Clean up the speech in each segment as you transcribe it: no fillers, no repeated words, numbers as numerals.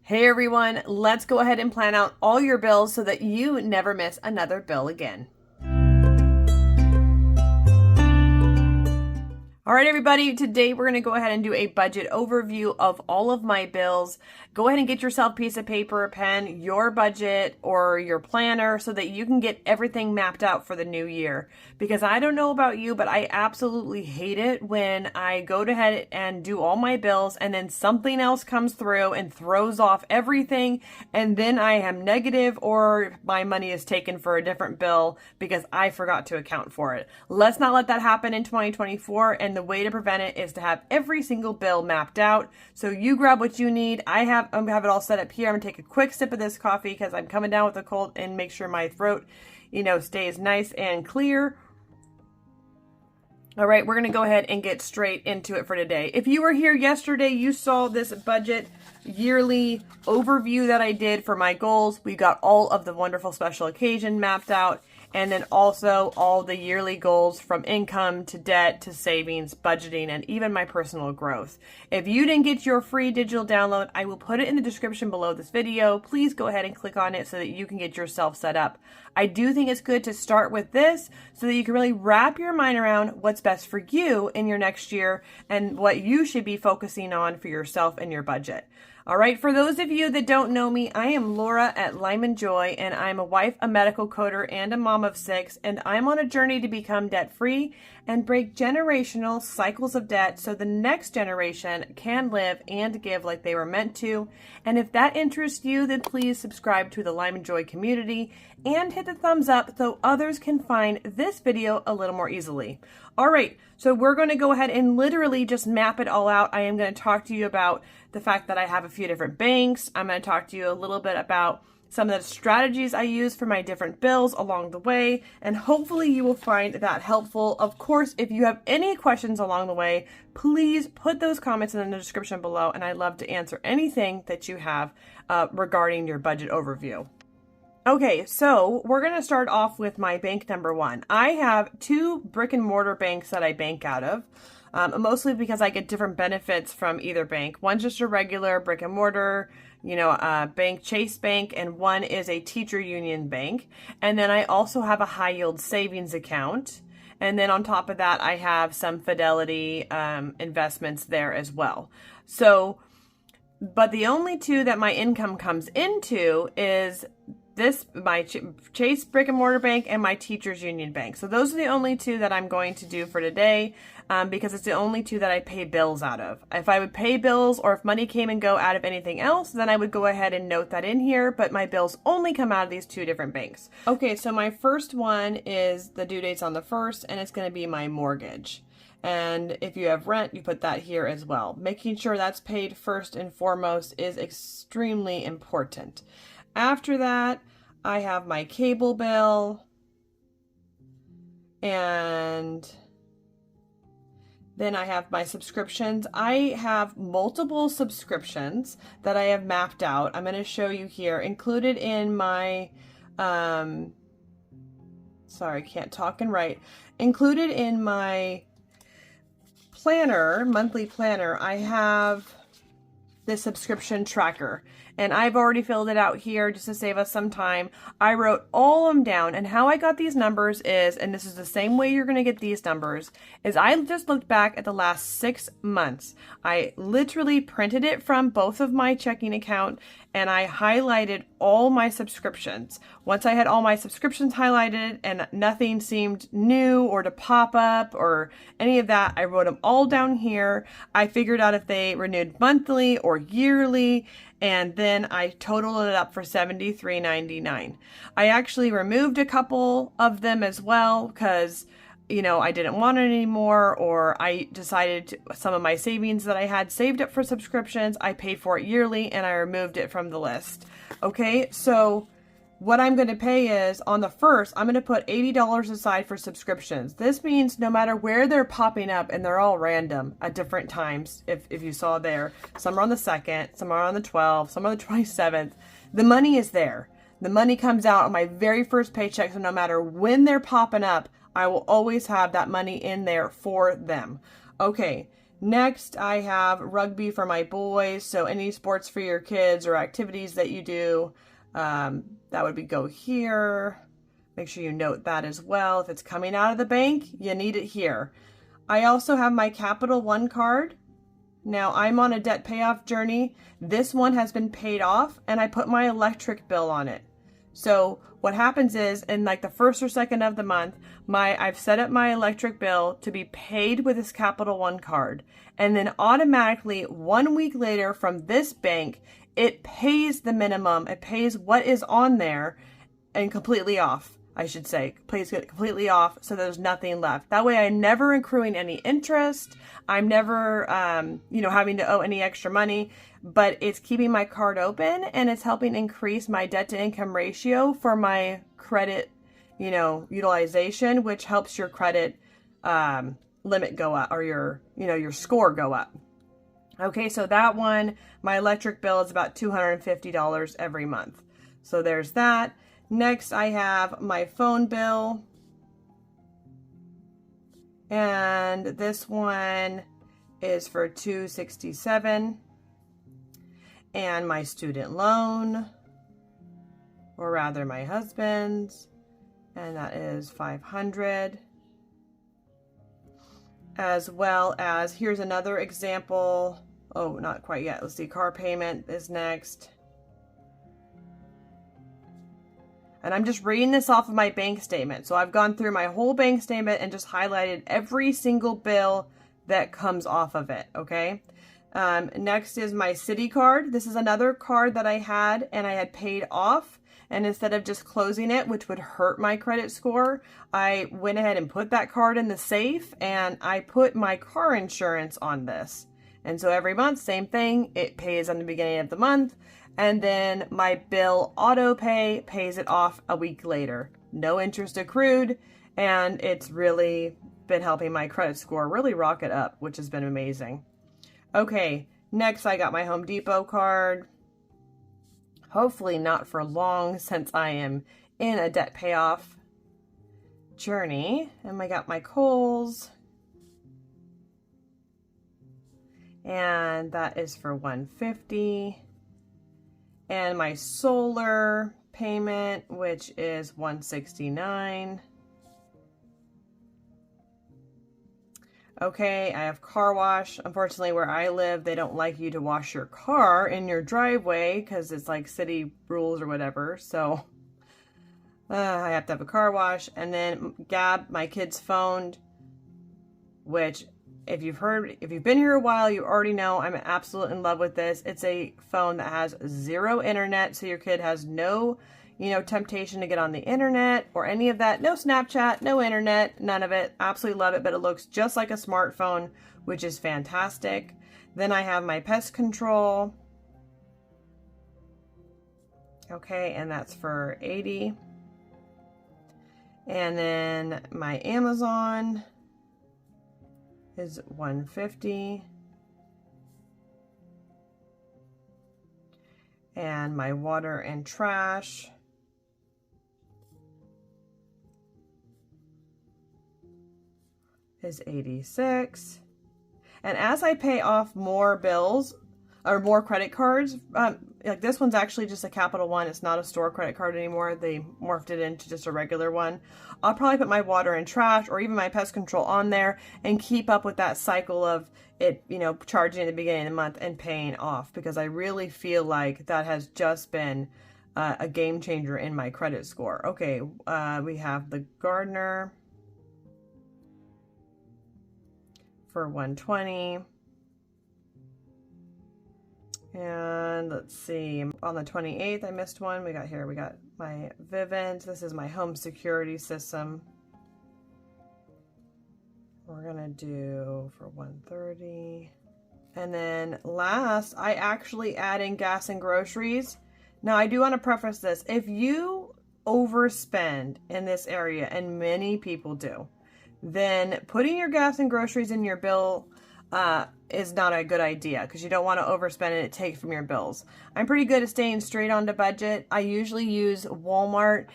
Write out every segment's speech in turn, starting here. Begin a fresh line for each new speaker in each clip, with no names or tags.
Hey everyone, let's go ahead and plan out all your bills so that you never miss another bill again. All right, everybody, today we're going to go ahead and do a budget overview of all of my bills. Go ahead and get yourself a piece of paper, a pen, your budget, or your planner so that you can get everything mapped out for the new year. Because I don't know about you, but I absolutely hate it when I go ahead and do all my bills and then something else comes through and throws off everything, and then I am negative or my money is taken for a different bill because I forgot to account for it. Let's not let that happen in 2024, and the way to prevent it is to have every single bill mapped out. So you grab what you need. I have it all set up here. I'm gonna take a quick sip of this coffee because I'm coming down with a cold and make sure my throat, stays nice and clear. All right, we're gonna go ahead and get straight into it for today. If you were here yesterday, you saw this budget yearly overview that I did for my goals. We got all of the wonderful special occasion mapped out, and then also all the yearly goals from income to debt to savings, budgeting, and even my personal growth. If you didn't get your free digital download, I will put it in the description below this video. Please go ahead and click on it so that you can get yourself set up. I do think it's good to start with this so that you can really wrap your mind around what's best for you in your next year and what you should be focusing on for yourself and your budget. All right, for those of you that don't know me, I am Laura at Lyman Joy, and I'm a wife, a medical coder, and a mom of 6, and I'm on a journey to become debt-free and break generational cycles of debt so the next generation can live and give like they were meant to. And if that interests you, then please subscribe to the Lyman Joy community and hit the thumbs up so others can find this video a little more easily. All right, so we're going to go ahead and literally just map it all out. I am going to talk to you about the fact that I have a few different banks. I'm going to talk to you a little bit about some of the strategies I use for my different bills along the way, and hopefully you will find that helpful. Of course, if you have any questions along the way, please put those comments in the description below, and I'd love to answer anything that you have regarding your budget overview. Okay, so we're going to start off with my bank number one. I have 2 brick and mortar banks that I bank out of, mostly because I get different benefits from either bank. One's just a regular brick and mortar, bank, Chase Bank, and one is a teacher union bank. And then I also have a high yield savings account. And then on top of that, I have some Fidelity investments there as well. But the only 2 that my income comes into is my Chase brick and mortar bank and my teachers union bank. So those are the only 2 that I'm going to do for today because it's the only 2 that I pay bills out of. If I would pay bills or if money came and go out of anything else, then I would go ahead and note that in here, but my bills only come out of these 2 different banks. Okay, so my first one is the due date's on the 1st, and it's going to be my mortgage. And if you have rent, you put that here as well. Making sure that's paid first and foremost is extremely important. After that, I have my cable bill, and then I have my subscriptions. I have multiple subscriptions that I have mapped out. I'm going to show you here. Included in my, sorry, can't talk and write. Included in my planner, monthly planner, I have the subscription tracker, and I've already filled it out here just to save us some time. I wrote all of them down, and how I got these numbers is, and this is the same way you're going to get these numbers, is I just looked back at the last 6 months. I literally printed it from both of my checking account, and I highlighted all my subscriptions. Once I had all my subscriptions highlighted and nothing seemed new or to pop up or any of that, I wrote them all down here. I figured out if they renewed monthly or yearly, and then I totaled it up for $73.99. I actually removed a couple of them as well because I didn't want it anymore, or I decided some of my savings that I had saved up for subscriptions, I paid for it yearly and I removed it from the list. Okay, so what I'm going to pay is on the 1st, I'm going to put $80 aside for subscriptions. This means no matter where they're popping up, and they're all random at different times, if you saw there, some are on the 2nd, some are on the 12th, some are on the 27th, the money is there. The money comes out on my very first paycheck, so no matter when they're popping up, I will always have that money in there for them. Okay, Next, I have rugby for my boys. So any sports for your kids or activities that you do, that would go here. Make sure you note that as well. If it's coming out of the bank, you need it here. I also have my Capital One card. Now I'm on a debt payoff journey. This one has been paid off and I put my electric bill on it. So what happens is in like the first or second of the month, I've set up my electric bill to be paid with this Capital One card. And then automatically 1 week later from this bank, it pays the minimum. It pays what is on there and completely off, I should say. Pays it completely off so there's nothing left. That way I'm never accruing any interest. I'm never, having to owe any extra money. But it's keeping my card open and it's helping increase my debt to income ratio for my credit, utilization, which helps your credit limit go up or your score go up. Okay, so that one, my electric bill is about $250 every month. So there's that. Next, I have my phone bill. And this one is for $267. And my student loan, or rather my husband's, and that is $500. As well as, here's another example. Oh, not quite yet. Let's see, car payment is next. And I'm just reading this off of my bank statement. So I've gone through my whole bank statement and just highlighted every single bill that comes off of it, okay? Next is my Citi card. This is another card that I had and I had paid off. And instead of just closing it, which would hurt my credit score, I went ahead and put that card in the safe and I put my car insurance on this. And so every month, same thing, it pays on the beginning of the month. And then my bill auto pay pays it off a week later. No interest accrued. And it's really been helping my credit score really rocket up, which has been amazing. Okay, next I got my Home Depot card. Hopefully not for long since I am in a debt payoff journey. And I got my Kohl's. And that is for $150. And my solar payment, which is $169. Okay, I have car wash. Unfortunately, where I live, they don't like you to wash your car in your driveway because it's like city rules or whatever. So I have to have a car wash. And then Gab, my kid's phone, which if you've been here a while, you already know I'm absolutely in love with this. It's a phone that has zero internet, so your kid has no temptation to get on the internet or any of that. No Snapchat, no internet, none of it. Absolutely love it, but it looks just like a smartphone, which is fantastic. Then I have my pest control. Okay, and that's for $80. And then my Amazon is $150. And my water and trash is $86. And as I pay off more bills or more credit cards, like this one's actually just a Capital One. It's not a store credit card anymore. They morphed it into just a regular one. I'll probably put my water and trash or even my pest control on there and keep up with that cycle of it, charging at the beginning of the month and paying off, because I really feel like that has just been a game changer in my credit score. Okay, we have the gardener for $120. And let's see, on the 28th, I missed one. We got my Vivint. This is my home security system. We're gonna do for $130. And then last, I actually add in gas and groceries. Now I do want to preface this. If you overspend in this area, and many people do, then putting your gas and groceries in your bill is not a good idea because you don't want to overspend and take from your bills. I'm pretty good at staying straight on the budget. I usually use Walmart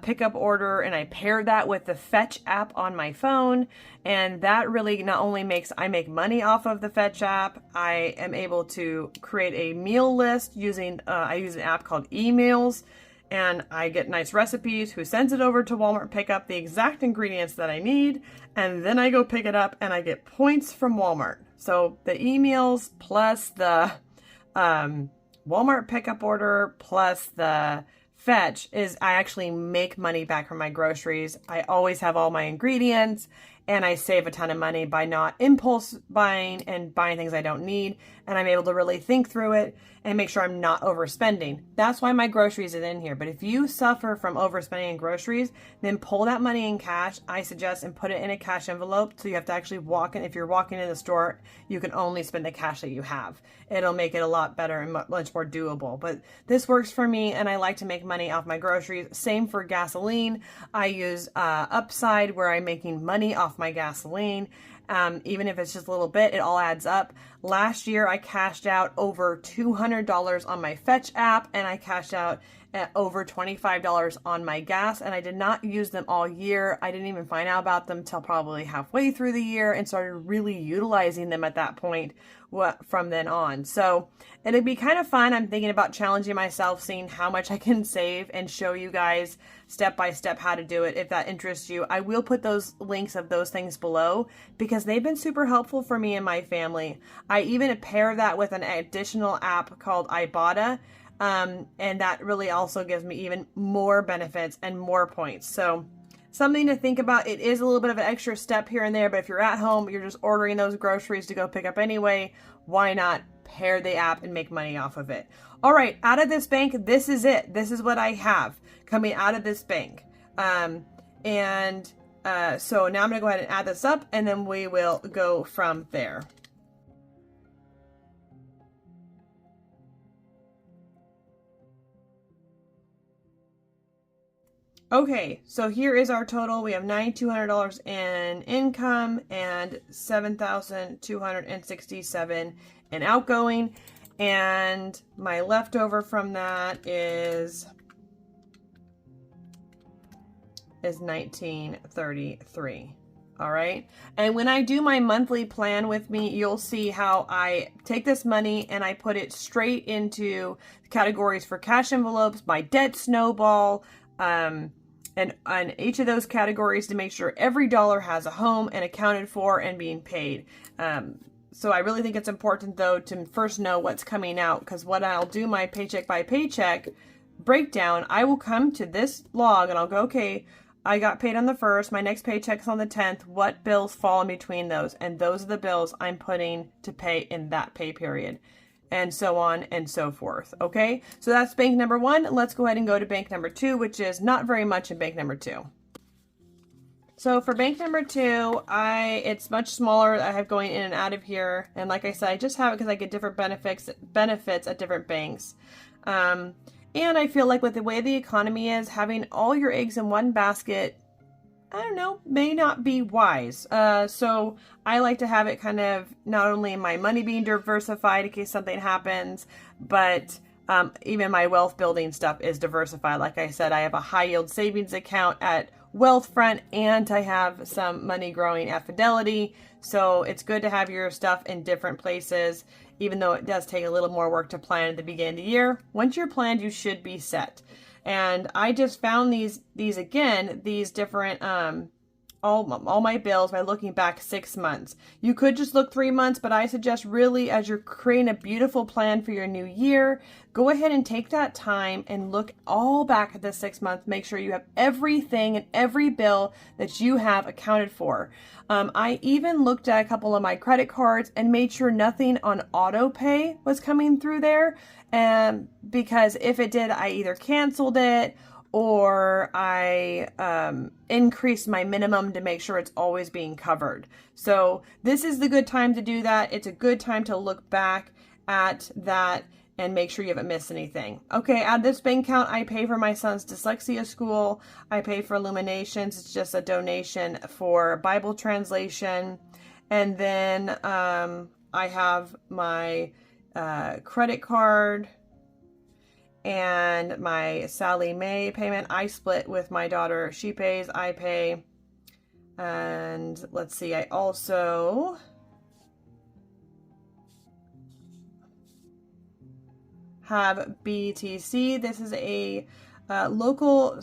pickup order, and I pair that with the Fetch app on my phone, and that really not only makes I make money off of the Fetch app, I am able to create a meal list using I use an app called Emeals, and I get nice recipes. Who sends it over to Walmart pickup, the exact ingredients that I need, and then I go pick it up and I get points from Walmart. So the Emeals plus the Walmart pickup order plus the Fetch is I actually make money back from my groceries. I always have all my ingredients, and I save a ton of money by not impulse buying and buying things I don't need. And I'm able to really think through it and make sure I'm not overspending. That's why my groceries is in here. But if you suffer from overspending in groceries, then pull that money in cash, I suggest, and put it in a cash envelope. So you have to actually walk in. If you're walking in the store, you can only spend the cash that you have. It'll make it a lot better and much more doable. But this works for me, and I like to make money off my groceries. Same for gasoline. I use Upside, where I'm making money off my gasoline. Even if it's just a little bit, it all adds up. Last year, I cashed out over $200 on my Fetch app, and I cashed out at over $25 on my gas, and I did not use them all year. I didn't even find out about them till probably halfway through the year and started really utilizing them at that point from then on. So it'd be kind of fun. I'm thinking about challenging myself, seeing how much I can save and show you guys step by step how to do it. If that interests you, I will put those links of those things below because they've been super helpful for me and my family. I even pair that with an additional app called Ibotta. And that really also gives me even more benefits and more points. So something to think about. It is a little bit of an extra step here and there, but if you're at home, you're just ordering those groceries to go pick up anyway, why not pair the app and make money off of it? All right, out of this bank, this is it. This is what I have coming out of this bank. So now I'm going to go ahead and add this up, and then we will go from there. Okay, so here is our total. We have $9,200 in income and $7,267 in outgoing. And my leftover from that is $1,933. All right. And when I do my monthly plan with me, you'll see how I take this money and I put it straight into the categories for cash envelopes, my debt snowball, and on each of those categories to make sure every dollar has a home and accounted for and being paid. So I really think it's important, though, to first know what's coming out, because what I'll do, my paycheck by paycheck breakdown, I will come to this log and I'll go, okay, I got paid on the 1st, my next paycheck's on the 10th, what bills fall in between those? And those are the bills I'm putting to pay in that pay period. And so on and so forth. Okay, so that's bank number 1. Let's go ahead and go to bank number 2, which is not very much in bank number 2. So for bank number 2, it's much smaller. I have going in and out of here, and like I said, I just have it because I get different benefits at different banks. And I feel like with the way the economy is, having all your eggs in one basket, I don't know, may not be wise. So I like to have it kind of not only my money being diversified in case something happens, but even my wealth building stuff is diversified. Like I said, I have a high yield savings account at Wealthfront, and I have some money growing at Fidelity. So it's good to have your stuff in different places, even though it does take a little more work to plan at the beginning of the year. Once you're planned, you should be set. And I just found these different, all my bills by looking back 6 months. You could just look 3 months, but I suggest really, as you're creating a beautiful plan for your new year, go ahead and take that time and look all back at the 6 months. Make sure you have everything and every bill that you have accounted for. I even looked at a couple of my credit cards and made sure nothing on auto pay was coming through there. And because if it did, I either canceled it or I increased my minimum to make sure it's always being covered. So this is the good time to do that. It's a good time to look back at that and make sure you haven't missed anything. Okay, out of this bank account, I pay for my son's dyslexia school. I pay for Illuminations. It's just a donation for Bible translation. And then I have my credit card and my Sally Mae payment. I split with my daughter. She pays, I pay. And let's see, I also have BTC. This is a local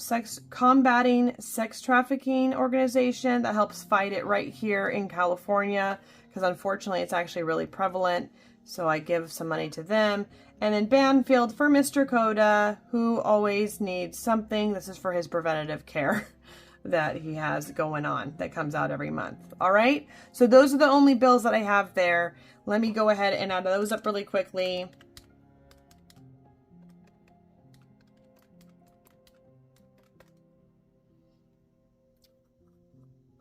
combating sex trafficking organization that helps fight it right here in California, because unfortunately it's actually really prevalent. So I give some money to them. And then Banfield for Mr. Coda, who always needs something. This is for his preventative care that he has going on that comes out every month. All right. So those are the only bills that I have there. Let me go ahead and add those up really quickly.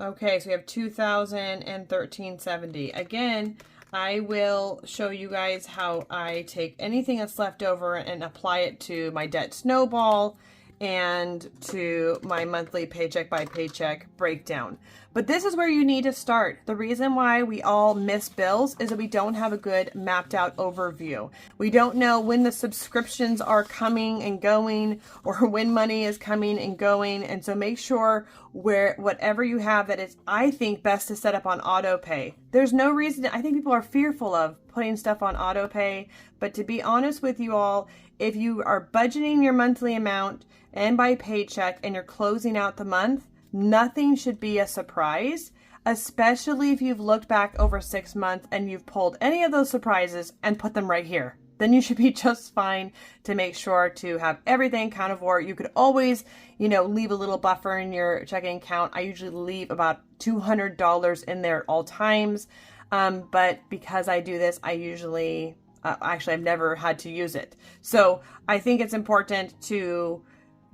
Okay, so we have $2,013.70. Again, I will show you guys how I take anything that's left over and apply it to my debt snowball and to my monthly paycheck by paycheck breakdown. But this is where you need to start. The reason why we all miss bills is that we don't have a good mapped out overview. We don't know when the subscriptions are coming and going, or when money is coming and going. And so make sure whatever you have that is, I think, best to set up on auto pay. There's no reason, I think people are fearful of putting stuff on auto pay, but to be honest with you all, if you are budgeting your monthly amount and by paycheck and you're closing out the month, nothing should be a surprise, especially if you've looked back over 6 months and you've pulled any of those surprises and put them right here. Then you should be just fine to make sure to have everything accounted for. You could always, leave a little buffer in your checking account. I usually leave about $200 in there at all times. But because I do this, I usually, actually, I've never had to use it. So I think it's important to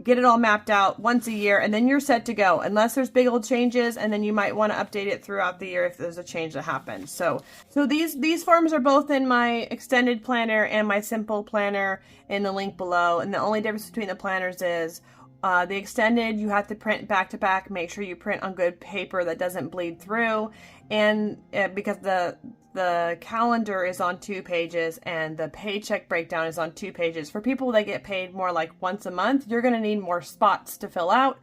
get it all mapped out once a year, and then you're set to go, unless there's big old changes, and then you might want to update it throughout the year if there's a change that happens. So these forms are both in my extended planner and my simple planner in the link below, and the only difference between the planners is the extended, you have to print back to back. Make sure you print on good paper that doesn't bleed through, and because the calendar is on 2 pages and the paycheck breakdown is on 2 pages. For people that get paid more like once a month, you're going to need more spots to fill out.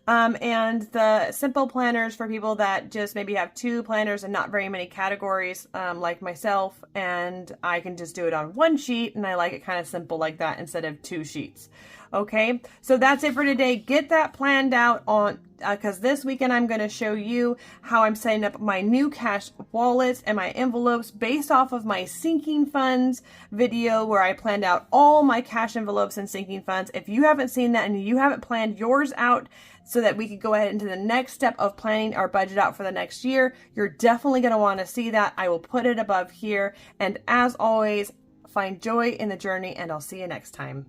And the simple planners for people that just maybe have 2 planners and not very many categories, like myself, and I can just do it on 1 sheet, and I like it kind of simple like that instead of 2 sheets. Okay, so that's it for today. Get that planned out on, because this weekend I'm going to show you how I'm setting up my new cash wallets and my envelopes based off of my sinking funds video, where I planned out all my cash envelopes and sinking funds. If you haven't seen that and you haven't planned yours out so that we could go ahead into the next step of planning our budget out for the next year, you're definitely going to want to see that. I will put it above here. And as always, find joy in the journey, and I'll see you next time.